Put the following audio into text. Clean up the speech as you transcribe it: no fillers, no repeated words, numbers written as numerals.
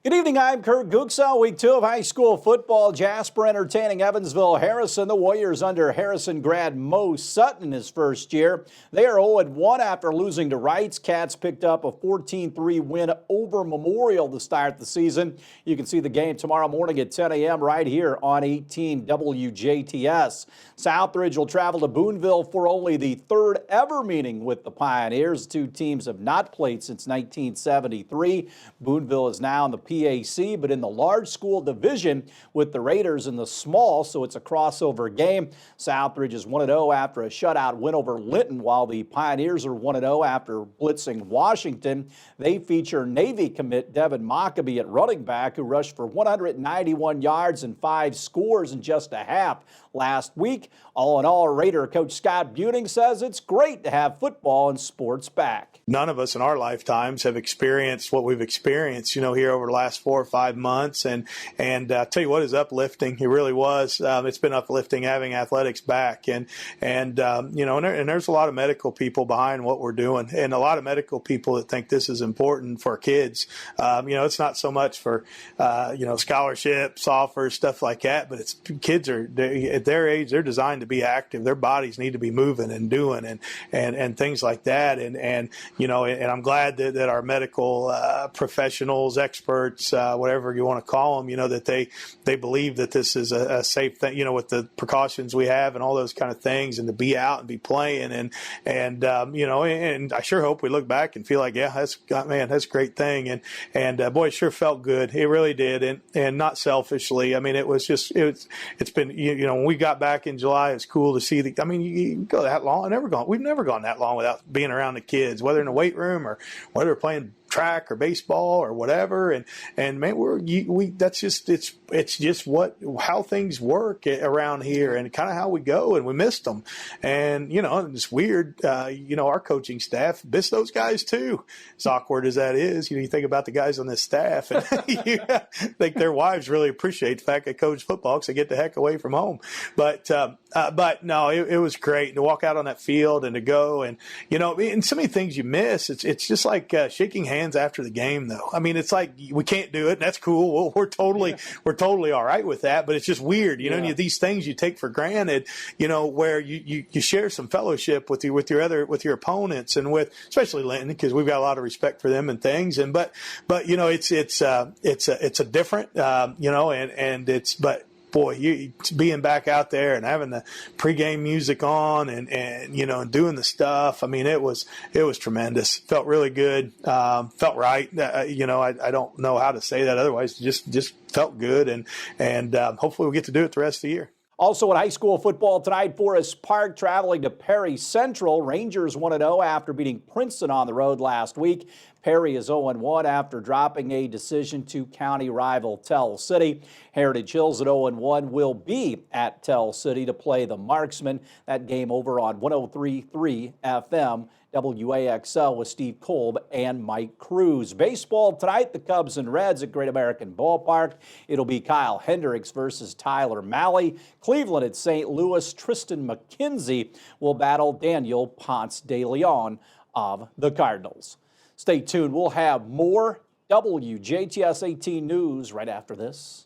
Good evening, I'm Kurt Gutgsell. Week 2 of high school football. Jasper entertaining Evansville Harrison. The Warriors under Harrison grad Mo Sutton in his first year. They are 0-1 after losing to Wrights. Cats picked up a 14-3 win over Memorial to start the season. You can see the game tomorrow morning at 10 a.m. right here on 18 WJTS. Southridge will travel to Boonville for only the third ever meeting with the Pioneers. The two teams have not played since 1973. Boonville is now in the PAC, but in the large school division with the Raiders in the small, so it's a crossover game. Southridge is 1-0 after a shutout win over Linton, while the Pioneers are 1-0 after blitzing Washington. They feature Navy commit Devin Mockabee at running back, who rushed for 191 yards and 5 scores in just a half last week. All in all, Raider coach Scott Buning says it's great to have football and sports back. None of us in our lifetimes have experienced what we've experienced, here over the last 4 or 5 months. And I tell you what, is uplifting. It really was. It's been uplifting having athletics back. And there's a lot of medical people behind what we're doing, and a lot of medical people that think this is important for kids. It's not so much for, scholarships, offers, stuff like that, but it's kids at their age, they're designed to be active. Their bodies need to be moving and doing and things like that. And I'm glad that our medical professionals, experts, whatever you want to call them, that they believe that this is a safe thing, with the precautions we have and all those kind of things, and to be out and be playing and I sure hope we look back and feel like, yeah, that's a great thing. And boy, it sure felt good. It really did. And not selfishly. I mean, it's been, when we got back in July, it's cool to see you go that long. We've never gone that long without being around the kids, whether in the weight room or whether we're playing track or baseball or whatever, and man, that's just it's just how things work around here and kind of how we go, and we missed them, and it's weird. Our coaching staff miss those guys too. As awkward as that is, you think about the guys on this staff, and you think their wives really appreciate the fact they coach football because they get the heck away from home. But no, it was great to walk out on that field and to go, and and so many things you miss. It's just like shaking hands after the game, though. I mean, it's like we can't do it, and that's cool. Well, we're totally all right with that, but it's just weird, and these things you take for granted, where you share some fellowship with your opponents, and with especially Linton, because we've got a lot of respect for them and things, and but it's a different but boy, being back out there and having the pregame music on and doing the stuff. I mean, it was tremendous. Felt really good. Felt right. I don't know how to say that otherwise. Just felt good, and hopefully we'll get to do it the rest of the year. Also in high school football tonight, Forest Park traveling to Perry Central. Rangers 1-0 after beating Princeton on the road last week. Perry is 0-1 after dropping a decision to county rival Tell City. Heritage Hills at 0-1 will be at Tell City to play the Marksmen. That game over on 103.3 FM. WAXL with Steve Kolb and Mike Cruz. Baseball tonight, the Cubs and Reds at Great American Ballpark. It'll be Kyle Hendricks versus Tyler Malley. Cleveland at St. Louis. Tristan McKenzie will battle Daniel Ponce de Leon of the Cardinals. Stay tuned. We'll have more WJTS 18 news right after this.